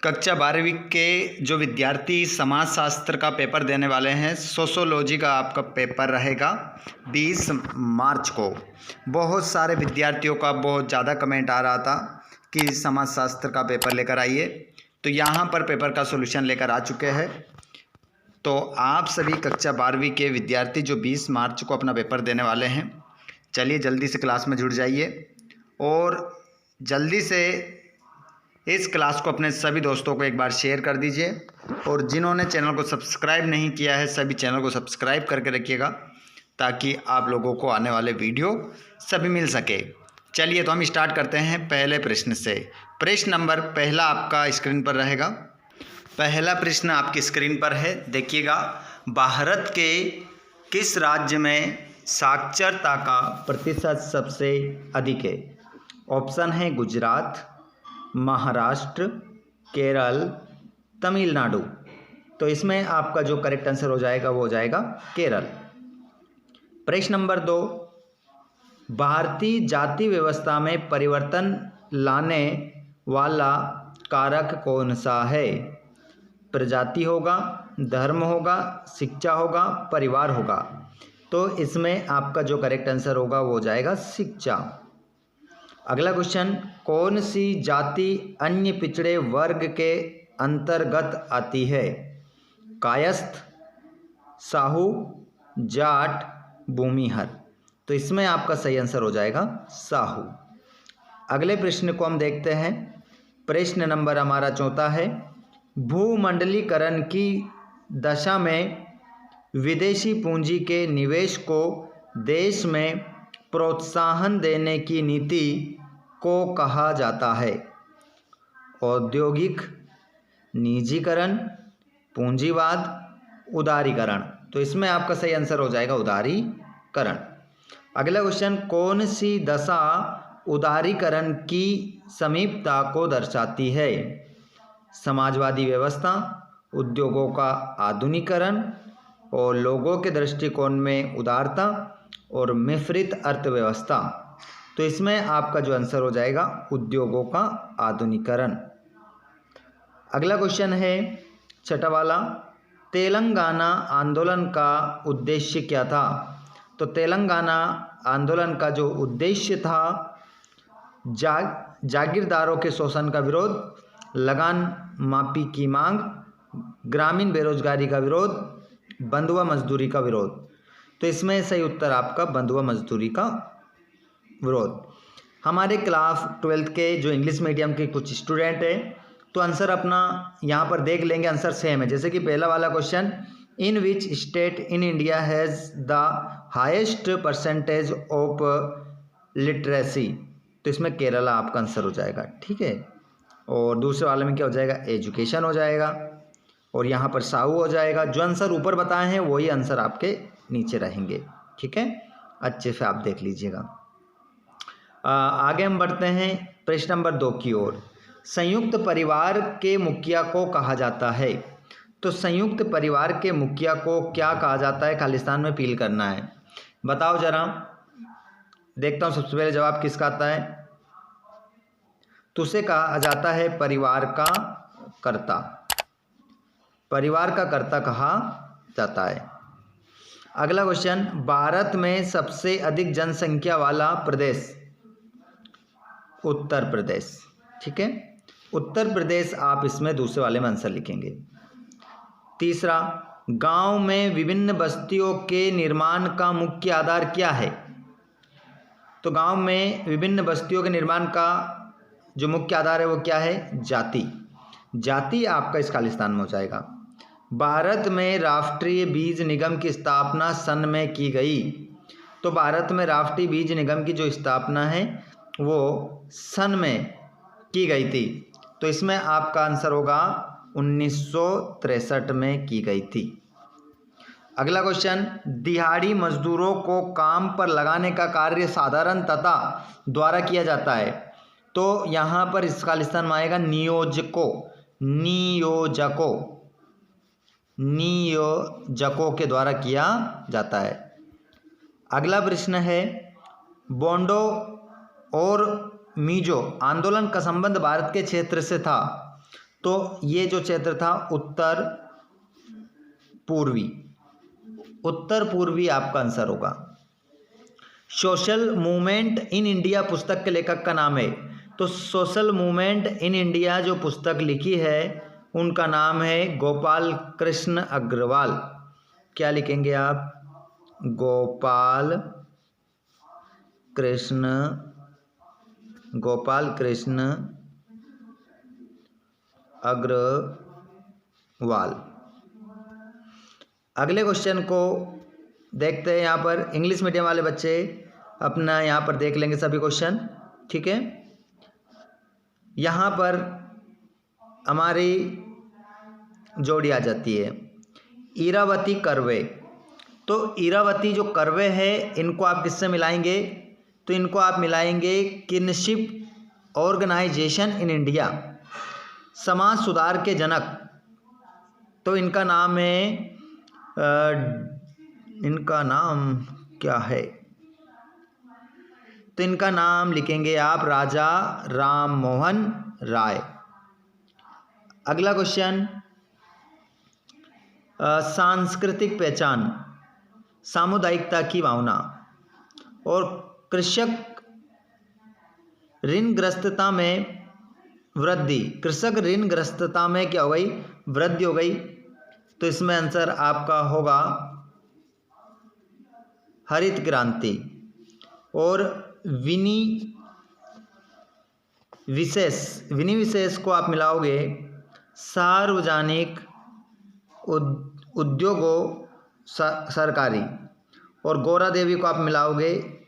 कक्षा 12वीं के जो विद्यार्थी समाजशास्त्र का पेपर देने वाले हैं, सोशोलॉजी का आपका पेपर रहेगा 20 मार्च को। बहुत सारे विद्यार्थियों का बहुत ज़्यादा कमेंट आ रहा था कि समाजशास्त्र का पेपर लेकर आइए, तो यहाँ पर पेपर का सॉल्यूशन लेकर आ चुके हैं। तो आप सभी कक्षा 12वीं के विद्यार्थी जो 20 मार्च को अपना पेपर देने वाले हैं, चलिए जल्दी से क्लास में जुड़ जाइए और जल्दी से इस क्लास को अपने सभी दोस्तों को एक बार शेयर कर दीजिए। और जिन्होंने चैनल को सब्सक्राइब नहीं किया है, सभी चैनल को सब्सक्राइब करके रखिएगा ताकि आप लोगों को आने वाले वीडियो सभी मिल सके। चलिए तो हम स्टार्ट करते हैं पहले प्रश्न से। प्रश्न नंबर पहला आपका स्क्रीन पर रहेगा। पहला प्रश्न आपकी स्क्रीन पर है, देखिएगा। भारत के किस राज्य में साक्षरता का प्रतिशत सबसे अधिक है? ऑप्शन है गुजरात, महाराष्ट्र, केरल, तमिलनाडु। तो इसमें आपका जो करेक्ट आंसर हो जाएगा वो हो जाएगा केरल। प्रश्न नंबर 2, भारतीय जाति व्यवस्था में परिवर्तन लाने वाला कारक कौन सा है? प्रजाति होगा, धर्म होगा, शिक्षा होगा, परिवार होगा। तो इसमें आपका जो करेक्ट आंसर होगा वो हो जाएगा शिक्षा। अगला क्वेश्चन, कौन सी जाति अन्य पिछड़े वर्ग के अंतर्गत आती है? कायस्थ, साहू, जाट, भूमिहर। तो इसमें आपका सही आंसर हो जाएगा साहू। अगले प्रश्न को हम देखते हैं। प्रश्न नंबर हमारा चौथा है, भूमंडलीकरण की दशा में विदेशी पूंजी के निवेश को देश में प्रोत्साहन देने की नीति को कहा जाता है? औद्योगिक, निजीकरण, पूंजीवाद, उदारीकरण। तो इसमें आपका सही आंसर हो जाएगा उदारीकरण। अगला क्वेश्चन, कौन सी दशा उदारीकरण की समीपता को दर्शाती है? समाजवादी व्यवस्था, उद्योगों का आधुनिकीकरण और लोगों के दृष्टिकोण में उदारता और मिश्रित अर्थव्यवस्था। तो इसमें आपका जो आंसर हो जाएगा उद्योगों का आधुनिकीकरण। अगला क्वेश्चन है छठा वाला, तेलंगाना आंदोलन का उद्देश्य क्या था? तो तेलंगाना आंदोलन का जो उद्देश्य था, जागीरदारों के शोषण का विरोध, लगान माफी की मांग, ग्रामीण बेरोजगारी का विरोध, बंधुआ मजदूरी का विरोध। तो इसमें सही उत्तर आपका बंधुआ मजदूरी का विरोध। हमारे क्लास 12th के जो इंग्लिश मीडियम के कुछ स्टूडेंट हैं, तो आंसर अपना यहाँ पर देख लेंगे, आंसर सेम है। जैसे कि पहला वाला question, in which state in India has the highest percentage of literacy? तो इसमें केरला आपका आंसर हो जाएगा, ठीक है। और दूसरे वाले में क्या हो जाएगा? एजुकेशन हो जाएगा। और यहाँ पर साहू हो जाएगा। जो आंसर ऊपर बताए हैं वही आंसर आपके नीचे रहेंगे, ठीक है। अच्छे से आप देख लीजिएगा। आगे हम बढ़ते हैं प्रश्न नंबर 2 की ओर। संयुक्त परिवार के मुखिया को कहा जाता है? तो संयुक्त परिवार के मुखिया को क्या कहा जाता है? खालिस्तान में फील करना है। बताओ जरा, देखता हूँ सबसे पहले जवाब किसका आता है। तो उसे कहा जाता है परिवार का कर्ता। परिवार का कर्ता कहा जाता है। अगला क्वेश्चन, भारत में सबसे अधिक जनसंख्या वाला प्रदेश? उत्तर प्रदेश, ठीक है। उत्तर प्रदेश आप इसमें दूसरे वाले में आंसर लिखेंगे। तीसरा, गांव में विभिन्न बस्तियों के निर्माण का मुख्य आधार क्या है? तो गांव में विभिन्न बस्तियों के निर्माण का जो मुख्य आधार है वो क्या है? जाति। जाति आपका इस खालिस्तान में हो जाएगा। भारत में राष्ट्रीय बीज निगम की स्थापना सन में की गई? तो भारत में राष्ट्रीय बीज निगम की जो स्थापना है वो सन में की गई थी। तो इसमें आपका आंसर होगा 1963 में की गई थी। अगला क्वेश्चन, दिहाड़ी मजदूरों को काम पर लगाने का कार्य साधारणतः द्वारा किया जाता है? तो यहाँ पर इस खालिस्तान में आएगा नियोजकों। नियोजकों के द्वारा किया जाता है। अगला प्रश्न है, बोंडो और मिजो आंदोलन का संबंध भारत के क्षेत्र से था? तो ये जो क्षेत्र था उत्तर पूर्वी आपका आंसर होगा। सोशल मूवमेंट इन इंडिया पुस्तक के लेखक का नाम है। तो सोशल मूवमेंट इन इंडिया जो पुस्तक लिखी है उनका नाम है गोपाल कृष्ण अग्रवाल। क्या लिखेंगे आप? गोपाल कृष्ण अग्रवाल। अगले क्वेश्चन को देखते हैं। यहाँ पर इंग्लिश मीडियम वाले बच्चे अपना यहाँ पर देख लेंगे सभी क्वेश्चन, ठीक है। यहाँ पर हमारी जोड़ी आ जाती है इरावती करवे। तो इरावती जो करवे है इनको आप किससे मिलाएंगे? तो इनको आप मिलाएंगे किनशिप ऑर्गेनाइजेशन इन इंडिया, समाज सुधार के जनक। तो इनका नाम है इनका नाम क्या है? तो इनका नाम लिखेंगे आप राजा राम मोहन राय। अगला क्वेश्चन, सांस्कृतिक पहचान, सामुदायिकता की भावना और कृषक ऋणग्रस्तता में वृद्धि। कृषक ऋणग्रस्तता में क्या हो गई? वृद्धि हो गई। तो इसमें आंसर आपका होगा हरित क्रांति। और विनिविशेष को आप मिलाओगे सार्वजनिक उद्योगों सरकारी, और गौरा देवी को आप मिलाओगे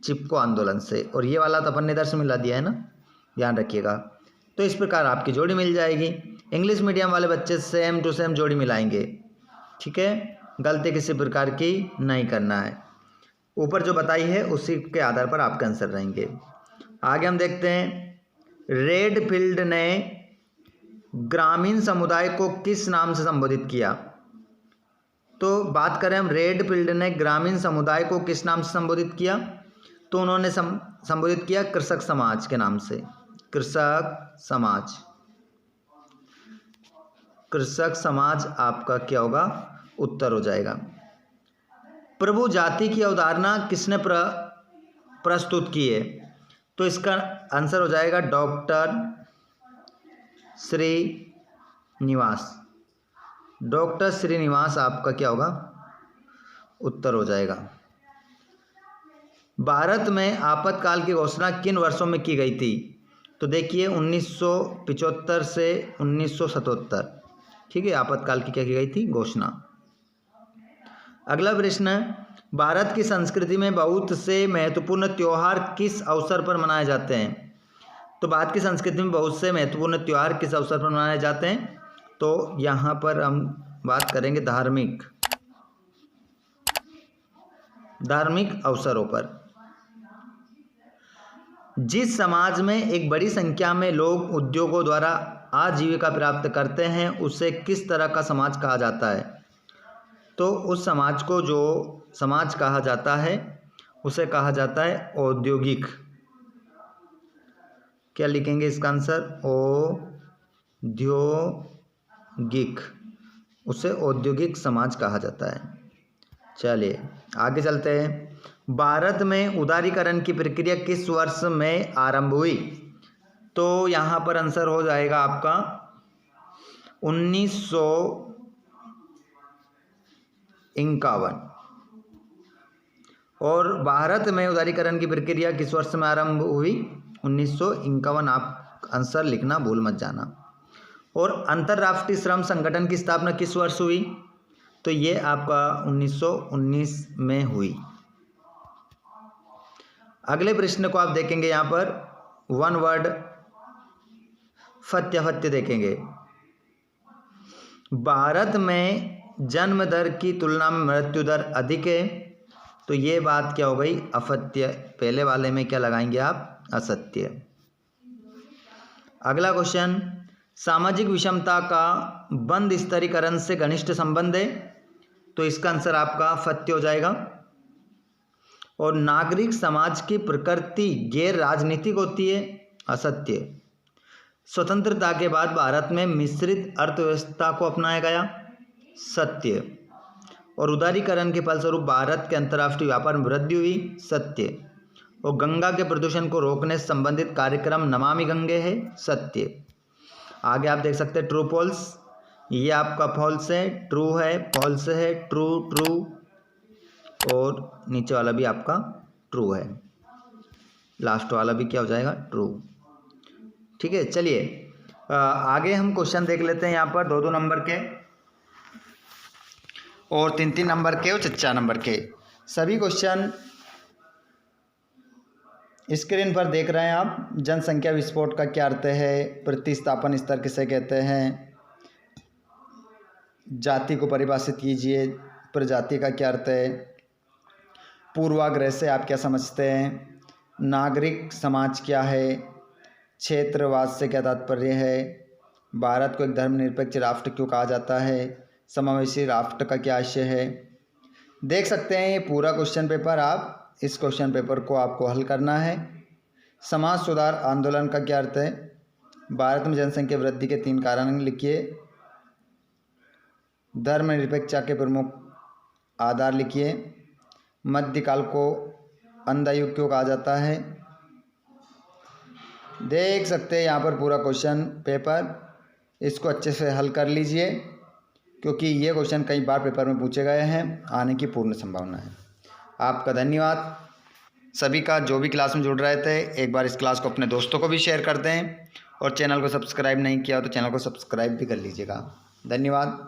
चिपको आंदोलन से। और ये वाला तो अपन ने इधर से मिला दिया है ना, ध्यान रखिएगा। तो इस प्रकार आपकी जोड़ी मिल जाएगी। इंग्लिश मीडियम वाले बच्चे सेम टू सेम जोड़ी मिलाएंगे, ठीक है। गलती किसी प्रकार की नहीं करना है। ऊपर जो बताई है उसी के आधार पर आपके आंसर रहेंगे। आगे हम देखते हैं, रेडफील्ड ने ग्रामीण समुदाय को किस नाम से संबोधित किया? तो बात करें हम, रेडफील्ड ने ग्रामीण समुदाय को किस नाम से संबोधित किया? तो उन्होंने संबोधित किया कृषक समाज के नाम से। कृषक समाज आपका क्या होगा? उत्तर हो जाएगा। प्रभु जाति की अवधारणा किसने प्रस्तुत की है? तो इसका आंसर हो जाएगा डॉक्टर श्रीनिवास आपका क्या होगा? उत्तर हो जाएगा। भारत में आपातकाल की घोषणा किन वर्षों में की गई थी? तो देखिए 1975 से 1977, ठीक है। आपातकाल की क्या की गई थी? घोषणा। अगला प्रश्न, भारत की संस्कृति में बहुत से महत्वपूर्ण त्योहार किस अवसर पर मनाए जाते हैं? तो भारत की संस्कृति में बहुत से महत्वपूर्ण त्योहार किस अवसर पर मनाए जाते हैं? तो यहाँ पर हम बात करेंगे धार्मिक अवसरों पर। जिस समाज में एक बड़ी संख्या में लोग उद्योगों द्वारा आजीविका प्राप्त करते हैं उसे किस तरह का समाज कहा जाता है? तो उस समाज को जो समाज कहा जाता है उसे कहा जाता है औद्योगिक। क्या लिखेंगे इसका आंसर? औद्योगिक। उसे औद्योगिक समाज कहा जाता है। चलिए आगे चलते हैं। भारत में उदारीकरण की प्रक्रिया किस वर्ष में आरंभ हुई? तो यहाँ पर आंसर हो जाएगा आपका 1951। और भारत में उदारीकरण की प्रक्रिया किस वर्ष में आरंभ हुई? 1951। आप आंसर लिखना भूल मत जाना। और अंतर्राष्ट्रीय श्रम संगठन की स्थापना किस वर्ष हुई? तो ये आपका 1919 में हुई। अगले प्रश्न को आप देखेंगे, यहाँ पर वन वर्ड फत्य देखेंगे। भारत में जन्म दर की तुलना में मृत्यु दर अधिक है। तो ये बात क्या हो गई? अफत्य। पहले वाले में क्या लगाएंगे आप? असत्य। अगला क्वेश्चन, सामाजिक विषमता का बंद स्तरीकरण से घनिष्ठ संबंध है। तो इसका आंसर आपका फत्य हो जाएगा। और नागरिक समाज की प्रकृति गैर राजनीतिक होती है। असत्य। स्वतंत्रता के बाद भारत में मिश्रित अर्थव्यवस्था को अपनाया गया, सत्य। और उदारीकरण के फलस्वरूप भारत के अंतर्राष्ट्रीय व्यापार में वृद्धि हुई, सत्य। और गंगा के प्रदूषण को रोकने से संबंधित कार्यक्रम नमामि गंगे है, सत्य। आगे आप देख सकते हैं ट्रू फॉल्स, ये आपका फॉल्स है, ट्रू है, फॉल्स है, ट्रू ट्रू, और नीचे वाला भी आपका ट्रू है, लास्ट वाला भी क्या हो जाएगा, ट्रू। ठीक है, चलिए आगे हम क्वेश्चन देख लेते हैं यहाँ पर 2-2 नंबर के और 3-3 नंबर के और 4 नंबर के। सभी क्वेश्चन स्क्रीन पर देख रहे हैं आप। जनसंख्या विस्फोट का क्या अर्थ है, प्रतिस्थापन स्तर किसे कहते हैं, जाति को परिभाषित कीजिए, प्रजाति का क्या अर्थ है, पूर्वाग्रह से आप क्या समझते हैं, नागरिक समाज क्या है, क्षेत्रवाद से क्या तात्पर्य है, भारत को एक धर्मनिरपेक्ष राष्ट्र क्यों कहा जाता है, समावेशी राष्ट्र का क्या आशय है। देख सकते हैं ये पूरा क्वेश्चन पेपर, आप इस क्वेश्चन पेपर को आपको हल करना है। समाज सुधार आंदोलन का क्या अर्थ है, भारत में जनसंख्या वृद्धि के 3 कारण लिखिए, धर्मनिरपेक्षता के प्रमुख आधार लिखिए, मध्यकाल को अंधा युग क्यों कहा जाता है। देख सकते हैं यहाँ पर पूरा क्वेश्चन पेपर, इसको अच्छे से हल कर लीजिए क्योंकि ये क्वेश्चन कई बार पेपर में पूछे गए हैं, आने की पूर्ण संभावना है। आपका धन्यवाद। सभी का जो भी क्लास में जुड़ रहे थे, एक बार इस क्लास को अपने दोस्तों को भी शेयर कर दें और चैनल को सब्सक्राइब नहीं किया तो चैनल को सब्सक्राइब भी कर लीजिएगा। धन्यवाद।